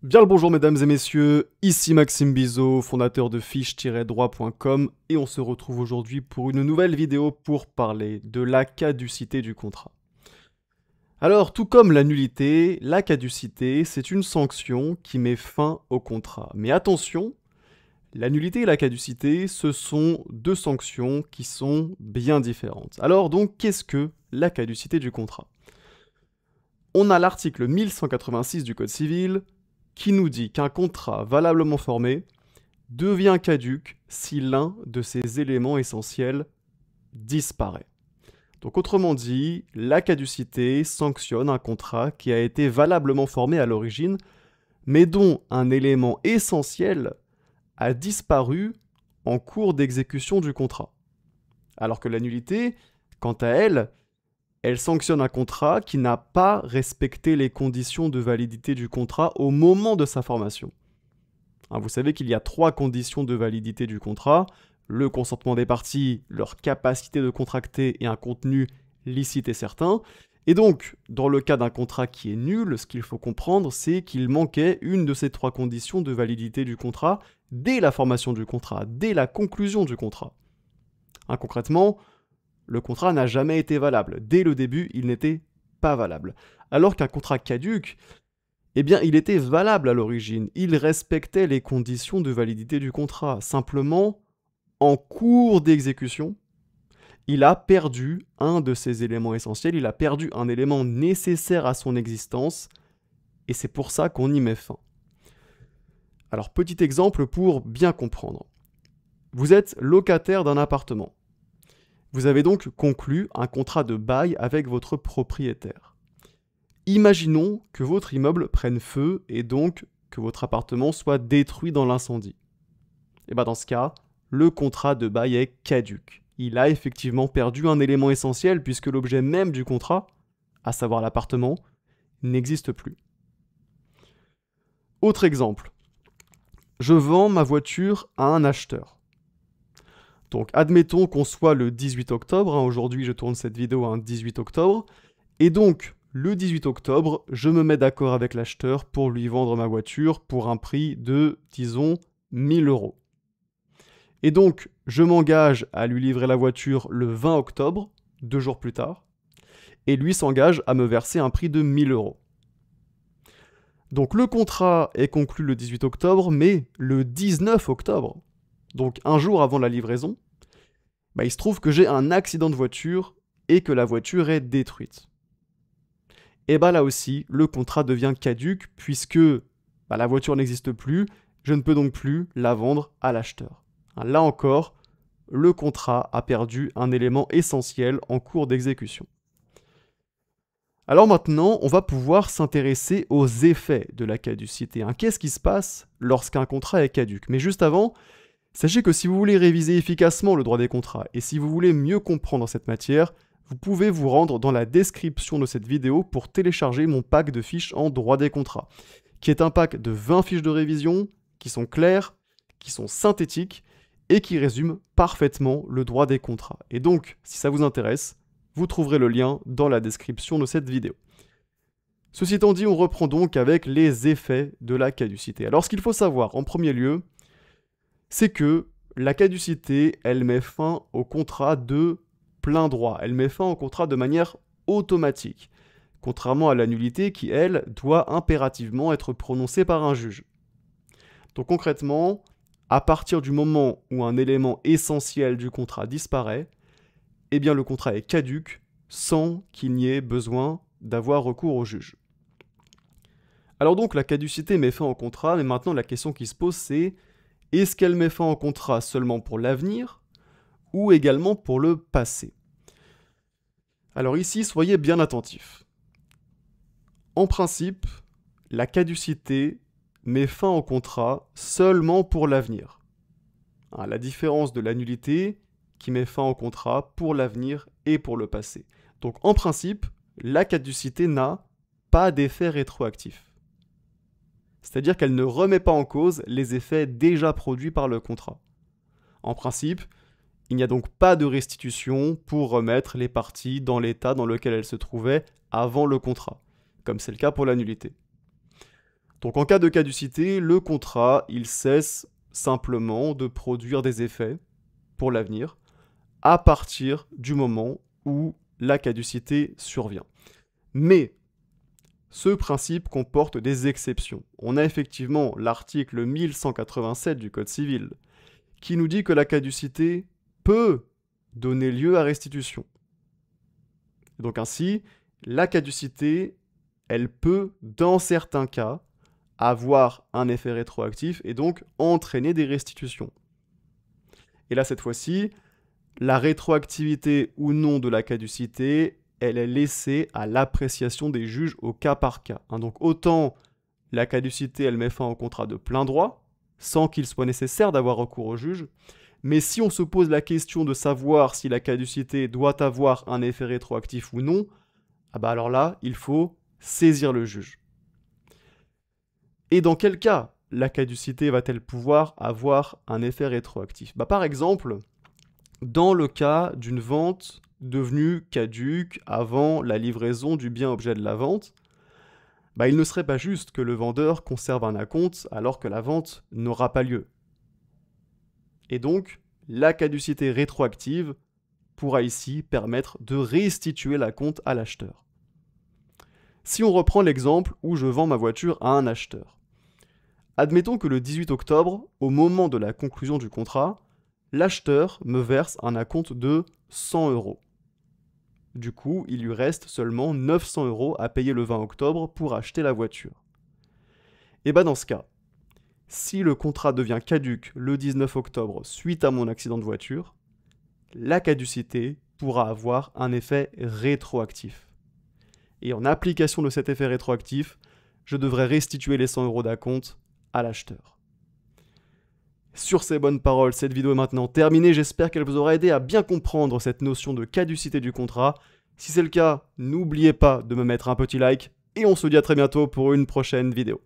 Bien le bonjour mesdames et messieurs, ici Maxime Bizot, fondateur de fiche-droit.com et on se retrouve aujourd'hui pour une nouvelle vidéo pour parler de la caducité du contrat. Alors tout comme la nullité, la caducité c'est une sanction qui met fin au contrat. Mais attention, la nullité et la caducité ce sont deux sanctions qui sont bien différentes. Alors donc qu'est-ce que la caducité du contrat? On a l'article 1186 du Code civil qui nous dit qu'un contrat valablement formé devient caduc si l'un de ses éléments essentiels disparaît. Donc autrement dit, la caducité sanctionne un contrat qui a été valablement formé à l'origine, mais dont un élément essentiel a disparu en cours d'exécution du contrat. Alors que la nullité, quant à elle, elle sanctionne un contrat qui n'a pas respecté les conditions de validité du contrat au moment de sa formation. Vous savez qu'il y a 3 conditions de validité du contrat: le consentement des parties, leur capacité de contracter et un contenu licite et certain. Et donc, dans le cas d'un contrat qui est nul, ce qu'il faut comprendre, c'est qu'il manquait une de ces 3 conditions de validité du contrat dès la formation du contrat, dès la conclusion du contrat. Concrètement, le contrat n'a jamais été valable. Dès le début, il n'était pas valable. Alors qu'un contrat caduc, eh bien, il était valable à l'origine. Il respectait les conditions de validité du contrat. Simplement, en cours d'exécution, il a perdu un de ses éléments essentiels. Il a perdu un élément nécessaire à son existence. Et c'est pour ça qu'on y met fin. Alors, petit exemple pour bien comprendre. Vous êtes locataire d'un appartement. Vous avez donc conclu un contrat de bail avec votre propriétaire. Imaginons que votre immeuble prenne feu et donc que votre appartement soit détruit dans l'incendie. Et bien dans ce cas, le contrat de bail est caduc. Il a effectivement perdu un élément essentiel puisque l'objet même du contrat, à savoir l'appartement, n'existe plus. Autre exemple. Je vends ma voiture à un acheteur. Donc admettons qu'on soit le 18 octobre, aujourd'hui je tourne cette vidéo un 18 octobre, et donc le 18 octobre, je me mets d'accord avec l'acheteur pour lui vendre ma voiture pour un prix de, disons, 1000 €. Et donc je m'engage à lui livrer la voiture le 20 octobre, 2 jours plus tard, et lui s'engage à me verser un prix de 1000 €. Donc le contrat est conclu le 18 octobre, mais le 19 octobre, donc un jour avant la livraison, il se trouve que j'ai un accident de voiture et que la voiture est détruite. Et là aussi, le contrat devient caduc puisque la voiture n'existe plus, je ne peux donc plus la vendre à l'acheteur. Là encore, le contrat a perdu un élément essentiel en cours d'exécution. Alors maintenant, on va pouvoir s'intéresser aux effets de la caducité. Qu'est-ce qui se passe lorsqu'un contrat est caduc? Mais juste avant, sachez que si vous voulez réviser efficacement le droit des contrats et si vous voulez mieux comprendre cette matière, vous pouvez vous rendre dans la description de cette vidéo pour télécharger mon pack de fiches en droit des contrats, qui est un pack de 20 fiches de révision qui sont claires, qui sont synthétiques et qui résument parfaitement le droit des contrats. Et donc, si ça vous intéresse, vous trouverez le lien dans la description de cette vidéo. Ceci étant dit, on reprend donc avec les effets de la caducité. Alors ce qu'il faut savoir en premier lieu, c'est que la caducité, elle met fin au contrat de plein droit. Elle met fin au contrat de manière automatique, contrairement à la nullité qui, elle, doit impérativement être prononcée par un juge. Donc concrètement, à partir du moment où un élément essentiel du contrat disparaît, eh bien le contrat est caduc sans qu'il n'y ait besoin d'avoir recours au juge. Alors donc la caducité met fin au contrat, mais maintenant la question qui se pose c'est: est-ce qu'elle met fin au contrat seulement pour l'avenir ou également pour le passé? Alors ici, soyez bien attentifs. En principe, la caducité met fin au contrat seulement pour l'avenir. À la différence de la nullité qui met fin au contrat pour l'avenir et pour le passé. Donc en principe, la caducité n'a pas d'effet rétroactif. C'est-à-dire qu'elle ne remet pas en cause les effets déjà produits par le contrat. En principe, il n'y a donc pas de restitution pour remettre les parties dans l'état dans lequel elles se trouvaient avant le contrat, comme c'est le cas pour la nullité. Donc en cas de caducité, le contrat, il cesse simplement de produire des effets pour l'avenir à partir du moment où la caducité survient. Mais ce principe comporte des exceptions. On a effectivement l'article 1187 du Code civil qui nous dit que la caducité peut donner lieu à restitution. Donc ainsi, la caducité, elle peut, dans certains cas, avoir un effet rétroactif et donc entraîner des restitutions. Et là, cette fois-ci, la rétroactivité ou non de la caducité, elle est laissée à l'appréciation des juges au cas par cas. Donc autant la caducité, elle met fin au contrat de plein droit, sans qu'il soit nécessaire d'avoir recours au juge, mais si on se pose la question de savoir si la caducité doit avoir un effet rétroactif ou non, alors là, il faut saisir le juge. Et dans quel cas la caducité va-t-elle pouvoir avoir un effet rétroactif ? Par exemple, dans le cas d'une vente devenue caduque avant la livraison du bien objet de la vente, il ne serait pas juste que le vendeur conserve un acompte alors que la vente n'aura pas lieu. Et donc, la caducité rétroactive pourra ici permettre de restituer l'acompte à l'acheteur. Si on reprend l'exemple où je vends ma voiture à un acheteur, admettons que le 18 octobre, au moment de la conclusion du contrat, l'acheteur me verse un acompte de 100 €. Du coup, il lui reste seulement 900 € à payer le 20 octobre pour acheter la voiture. Et dans ce cas, si le contrat devient caduc le 19 octobre suite à mon accident de voiture, la caducité pourra avoir un effet rétroactif. Et en application de cet effet rétroactif, je devrais restituer les 100 € d'acompte à l'acheteur. Sur ces bonnes paroles, cette vidéo est maintenant terminée. J'espère qu'elle vous aura aidé à bien comprendre cette notion de caducité du contrat. Si c'est le cas, n'oubliez pas de me mettre un petit like et on se dit à très bientôt pour une prochaine vidéo.